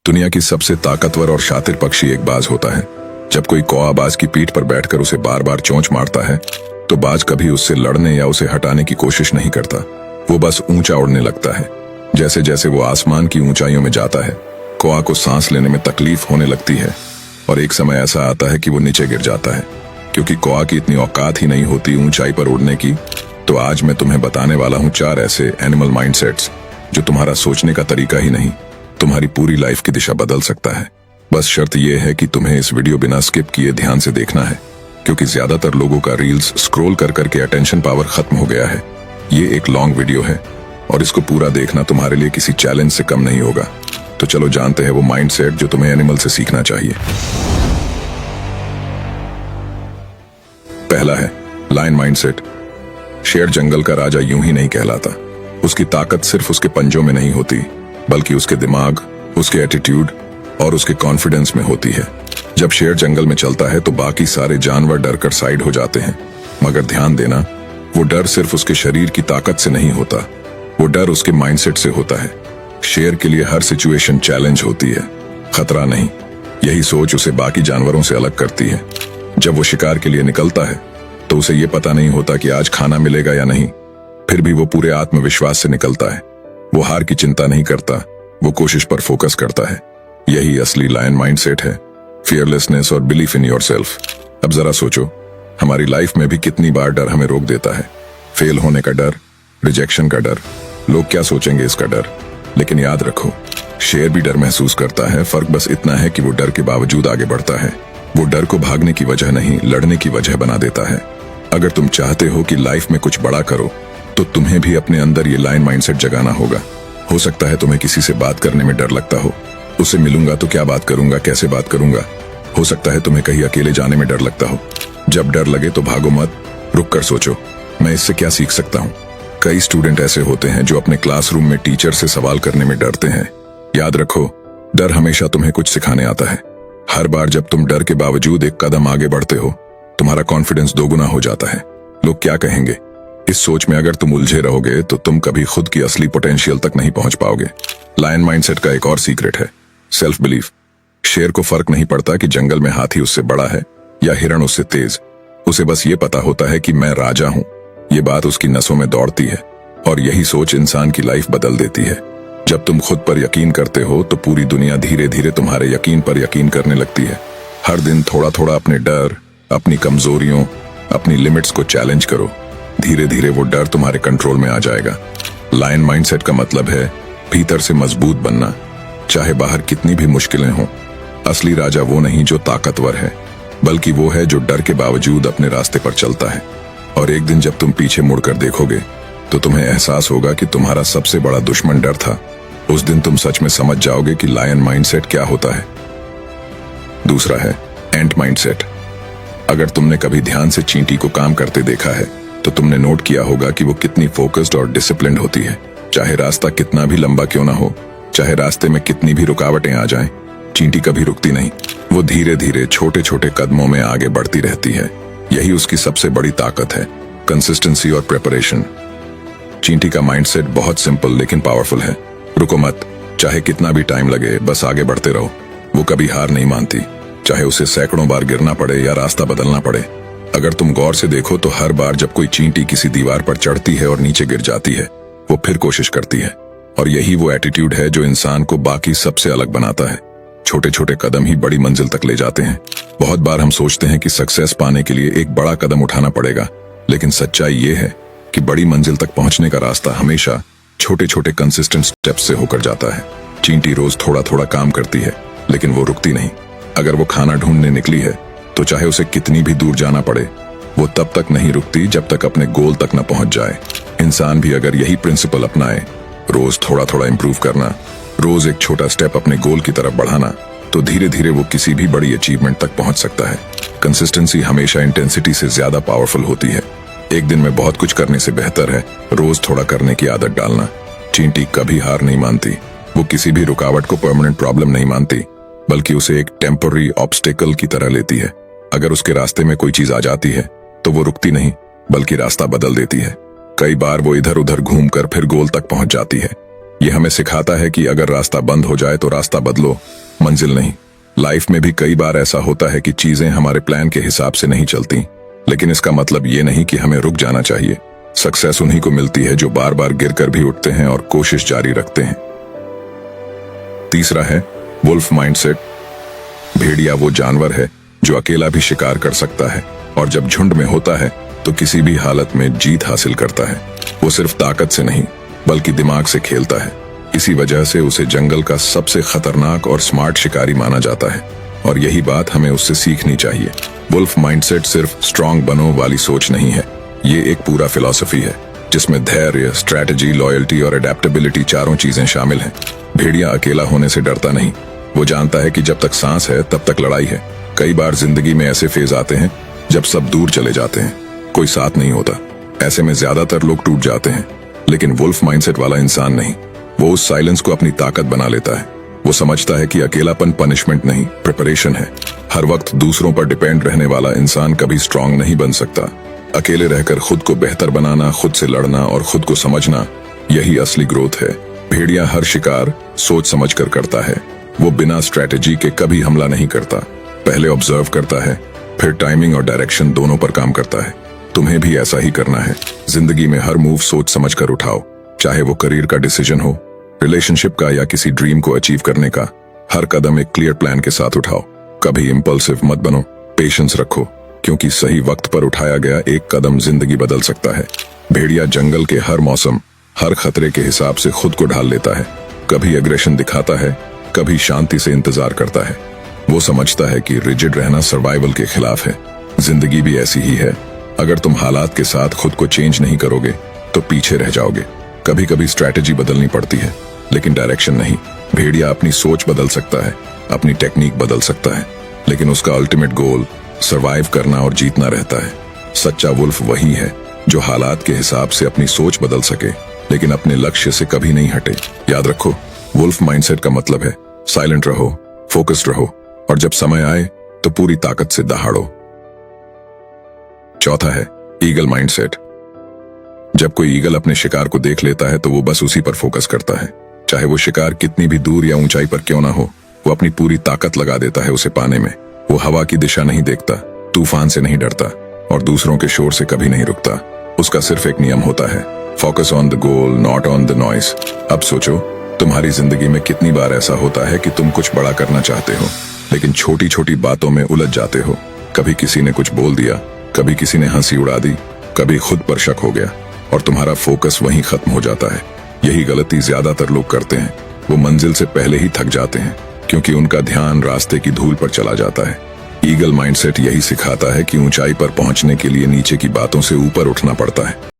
दुनिया की सबसे ताकतवर और शातिर पक्षी एक बाज होता है। जब कोई कौवा बाज की पीठ पर बैठकर उसे बार बार चोंच मारता है तो बाज कभी उससे लड़ने या उसे हटाने की कोशिश नहीं करता। वो बस ऊंचा उड़ने लगता है। जैसे जैसे वो आसमान की ऊंचाइयों में जाता है, कौवा को सांस लेने में तकलीफ होने लगती है और एक समय ऐसा आता है कि वो नीचे गिर जाता है, क्योंकि कौवा की इतनी औकात ही नहीं होती ऊंचाई पर उड़ने की। तो आज मैं तुम्हें बताने वाला हूँ 4 ऐसे एनिमल माइंडसेट्स जो तुम्हारा सोचने का तरीका ही नहीं, तुम्हारी पूरी लाइफ की दिशा बदल सकता है। बस शर्त यह है कि तुम्हें इस वीडियो बिना स्किप किए ध्यान से देखना है, क्योंकि ज्यादातर लोगों का रील्स स्क्रॉल कर करके अटेंशन पावर खत्म हो गया है। ये एक लॉन्ग वीडियो है और इसको पूरा देखना तुम्हारे लिए किसी चैलेंज से कम नहीं होगा। तो चलो जानते हैं वो माइंडसेट जो तुम्हें एनिमल से सीखना चाहिए। पहला है लायन माइंडसेट। शेर जंगल का राजा यूं ही नहीं कहलाता। उसकी ताकत सिर्फ उसके पंजों में नहीं होती, बल्कि उसके दिमाग, उसके एटीट्यूड और उसके कॉन्फिडेंस में होती है। जब शेर जंगल में चलता है तो बाकी सारे जानवर डर कर साइड हो जाते हैं, मगर ध्यान देना, वो डर सिर्फ उसके शरीर की ताकत से नहीं होता, वो डर उसके माइंडसेट से होता है। शेर के लिए हर सिचुएशन चैलेंज होती है, खतरा नहीं। यही सोच उसे बाकी जानवरों से अलग करती है। जब वो शिकार के लिए निकलता है तो उसे ये पता नहीं होता कि आज खाना मिलेगा या नहीं, फिर भी वो पूरे आत्मविश्वास से निकलता है। वो हार की चिंता नहीं करता, वो कोशिश पर फोकस करता है। यही असली लायन माइंडसेट है, फियरलेसनेस और बिलीफ इन योरसेल्फ। अब जरा सोचो, हमारी लाइफ में भी कितनी बार डर हमें रोक देता है। फेल होने का डर, रिजेक्शन का डर, लोग क्या सोचेंगे इसका डर। लेकिन याद रखो, शेर भी डर महसूस करता है, फर्क बस इतना है कि वो डर के बावजूद आगे बढ़ता है। वो डर को भागने की वजह नहीं, लड़ने की वजह बना देता है। अगर तुम चाहते हो कि लाइफ में कुछ बड़ा करो तो तुम्हें भी अपने अंदर ये लायन माइंडसेट जगाना होगा। हो सकता है तुम्हें किसी से बात करने में डर लगता हो, उससे मिलूंगा तो क्या बात करूंगा, कैसे बात करूंगा। हो सकता है तुम्हें कहीं अकेले जाने में डर लगता हो। जब डर लगे तो भागो मत, रुक कर सोचो, मैं इससे क्या सीख सकता हूँ। कई स्टूडेंट ऐसे होते हैं जो अपने क्लासरूम में टीचर से सवाल करने में डरते हैं। याद रखो, डर हमेशा तुम्हें कुछ सिखाने आता है। हर बार जब तुम डर के बावजूद एक कदम आगे बढ़ते हो, तुम्हारा कॉन्फिडेंस दोगुना हो जाता है। लोग क्या कहेंगे, इस सोच में अगर तुम उलझे रहोगे तो तुम कभी खुद की असली पोटेंशियल तक नहीं पहुंच पाओगे। लायन माइंडसेट का एक और सीक्रेट है सेल्फ बिलीफ। शेर को फर्क नहीं पड़ता कि जंगल में हाथी उससे बड़ा है या हिरण उससे तेज। उसे बस ये पता होता है कि मैं राजा हूं। ये बात उसकी नसों में दौड़ती है और यही सोच इंसान की लाइफ बदल देती है। जब तुम खुद पर यकीन करते हो तो पूरी दुनिया धीरे धीरे तुम्हारे यकीन पर यकीन करने लगती है। हर दिन थोड़ा थोड़ा अपने डर, अपनी कमजोरियों, अपनी लिमिट्स को चैलेंज करो। धीरे धीरे वो डर तुम्हारे कंट्रोल में आ जाएगा। लायन माइंडसेट का मतलब है भीतर से मजबूत बनना, चाहे बाहर कितनी भी मुश्किलें हों। असली राजा वो नहीं जो ताकतवर है, बल्कि वो है जो डर के बावजूद अपने रास्ते पर चलता है। और एक दिन जब तुम पीछे मुड़कर देखोगे तो तुम्हें एहसास होगा कि तुम्हारा सबसे बड़ा दुश्मन डर था। उस दिन तुम सच में समझ जाओगे कि लायन माइंडसेट क्या होता है। दूसरा है एंट माइंडसेट। अगर तुमने कभी ध्यान से चींटी को काम करते देखा है तो तुमने नोट किया होगा कि वो कितनी फोकस्ड और डिसिप्लिन्ड होती है। चाहे रास्ता कितना भी लंबा क्यों ना हो, चाहे रास्ते में कितनी भी रुकावटें आ जाएं, चींटी कभी रुकती नहीं। वो धीरे धीरे छोटे छोटे कदमों में आगे बढ़ती रहती है। यही उसकी सबसे बड़ी ताकत है, कंसिस्टेंसी और प्रिपरेशन। चींटी का माइंडसेट बहुत सिंपल लेकिन पावरफुल है। रुको मत, चाहे कितना भी टाइम लगे, बस आगे बढ़ते रहो। वो कभी हार नहीं मानती, चाहे उसे सैकड़ों बार गिरना पड़े या रास्ता बदलना पड़े। अगर तुम गौर से देखो तो हर बार जब कोई चींटी किसी दीवार पर चढ़ती है और नीचे गिर जाती है, वो फिर कोशिश करती है। और यही वो एटीट्यूड है जो इंसान को बाकी सबसे अलग बनाता है। छोटे छोटे कदम ही बड़ी मंजिल तक ले जाते हैं। बहुत बार हम सोचते हैं कि सक्सेस पाने के लिए एक बड़ा कदम उठाना पड़ेगा, लेकिन सच्चाई ये है कि बड़ी मंजिल तक पहुंचने का रास्ता हमेशा छोटे छोटे कंसिस्टेंट स्टेप्स से होकर जाता है। चींटी रोज थोड़ा थोड़ा काम करती है, लेकिन वो रुकती नहीं। अगर वो खाना ढूंढने निकली है तो चाहे उसे कितनी भी दूर जाना पड़े, वो तब तक नहीं रुकती जब तक अपने गोल तक न पहुंच जाए। इंसान भी अगर यही प्रिंसिपल अपनाए, रोज थोड़ा थोड़ा इंप्रूव करना, रोज एक छोटा स्टेप अपने गोल की तरफ बढ़ाना, तो धीरे धीरे वो किसी भी बड़ी अचीवमेंट तक पहुंच सकता है। कंसिस्टेंसी हमेशा इंटेंसिटी से ज्यादा पावरफुल होती है। एक दिन में बहुत कुछ करने से बेहतर है रोज थोड़ा करने की आदत डालना। चींटी कभी हार नहीं मानती। वो किसी भी रुकावट को परमानेंट प्रॉब्लम नहीं मानती, बल्कि उसे एक टेम्पररी ऑब्स्टेकल की तरह लेती है। अगर उसके रास्ते में कोई चीज आ जाती है तो वो रुकती नहीं, बल्कि रास्ता बदल देती है। कई बार वो इधर उधर घूमकर फिर गोल तक पहुंच जाती है। ये हमें सिखाता है कि अगर रास्ता बंद हो जाए तो रास्ता बदलो, मंजिल नहीं। लाइफ में भी कई बार ऐसा होता है कि चीजें हमारे प्लान के हिसाब से नहीं चलती, लेकिन इसका मतलब ये नहीं कि हमें रुक जाना चाहिए। सक्सेस उन्हीं को मिलती है जो बार बार गिरकर भी उठते हैं और कोशिश जारी रखते हैं। तीसरा है वुल्फ माइंडसेट। भेड़िया वो जानवर है जो अकेला भी शिकार कर सकता है और जब झुंड में होता है तो किसी भी हालत में जीत हासिल करता है। वो सिर्फ ताकत से नहीं बल्कि दिमाग से खेलता है। इसी वजह से उसे जंगल का सबसे खतरनाक और स्मार्ट शिकारी माना जाता है और यही बात हमें उससे सीखनी चाहिए। वुल्फ माइंडसेट सिर्फ स्ट्रांग बनो वाली सोच नहीं है, ये एक पूरा फिलॉसफी है जिसमें धैर्य, स्ट्रैटेजी, लॉयल्टी और अडेप्टेबिलिटी चारों चीजें शामिल हैं। भेड़िया अकेला होने से डरता नहीं, वो जानता है कि जब तक सांस है तब तक लड़ाई है। कई बार जिंदगी में ऐसे फेज आते हैं जब सब दूर चले जाते हैं, कोई साथ नहीं होता। ऐसे में ज्यादातर लोग टूट जाते हैं, लेकिन वुल्फ माइंडसेट वाला इंसान नहीं। वो उस साइलेंस को अपनी ताकत बना लेता है। वो समझता है कि अकेलापन पनिशमेंट नहीं, प्रिपरेशन है। हर वक्त दूसरों पर डिपेंड रहने वाला इंसान कभी स्ट्रांग नहीं बन सकता। अकेले रहकर खुद को बेहतर बनाना, खुद से लड़ना और खुद को समझना, यही असली ग्रोथ है। भेड़िया हर शिकार सोच समझ कर करता है। वो बिना स्ट्रैटेजी के कभी हमला नहीं करता, पहले ऑब्जर्व करता है, फिर टाइमिंग और डायरेक्शन दोनों पर काम करता है। तुम्हें भी ऐसा ही करना है। जिंदगी में हर मूव सोच समझ कर उठाओ, चाहे वो करियर का डिसीजन हो, रिलेशनशिप का या किसी ड्रीम को अचीव करने का। हर कदम एक क्लियर प्लान के साथ उठाओ। कभी इम्पल्सिव मत बनो, पेशेंस रखो, क्योंकि सही वक्त पर उठाया गया एक कदम जिंदगी बदल सकता है। भेड़िया जंगल के हर मौसम, हर खतरे के हिसाब से खुद को ढाल लेता है। कभी एग्रेशन दिखाता है, कभी शांति से इंतजार करता है। वो समझता है कि रिजिड रहना सर्वाइवल के खिलाफ है। जिंदगी भी ऐसी ही है, अगर तुम हालात के साथ खुद को चेंज नहीं करोगे तो पीछे रह जाओगे। कभी कभी स्ट्रैटेजी बदलनी पड़ती है, लेकिन डायरेक्शन नहीं। भेड़िया अपनी सोच बदल सकता है, अपनी टेक्निक बदल सकता है, लेकिन उसका अल्टीमेट गोल सरवाइव करना और जीतना रहता है। सच्चा वुल्फ वही है जो हालात के हिसाब से अपनी सोच बदल सके, लेकिन अपने लक्ष्य से कभी नहीं हटे। याद रखो, वुल्फ माइंडसेट का मतलब है साइलेंट रहो, फोकस्ड रहो और जब समय आए तो पूरी ताकत से दहाड़ो। चौथा है ईगल माइंडसेट। जब कोई ईगल अपने शिकार को देख लेता है तो वो बस उसी पर फोकस करता है, चाहे वो शिकार कितनी भी दूर या ऊंचाई पर क्यों ना हो। वो अपनी पूरी ताकत लगा देता है उसे पाने में। वो हवा की दिशा नहीं देखता, तूफान से नहीं डरता और दूसरों के शोर से कभी नहीं रुकता। उसका सिर्फ एक नियम होता है, focus on the goal, not on the noise. अब सोचो, तुम्हारी जिंदगी में कितनी बार ऐसा होता है कि तुम कुछ बड़ा करना चाहते हो, लेकिन छोटी छोटी बातों में उलझ जाते हो। कभी किसी ने कुछ बोल दिया, कभी किसी ने हंसी उड़ा दी, कभी खुद पर शक हो गया और तुम्हारा फोकस वहीं खत्म हो जाता है। यही गलती ज्यादातर लोग करते हैं। वो मंजिल से पहले ही थक जाते हैं क्योंकि उनका ध्यान रास्ते की धूल पर चला जाता है। ईगल माइंडसेट यही सिखाता है कि ऊंचाई पर पहुंचने के लिए नीचे की बातों से ऊपर उठना पड़ता है।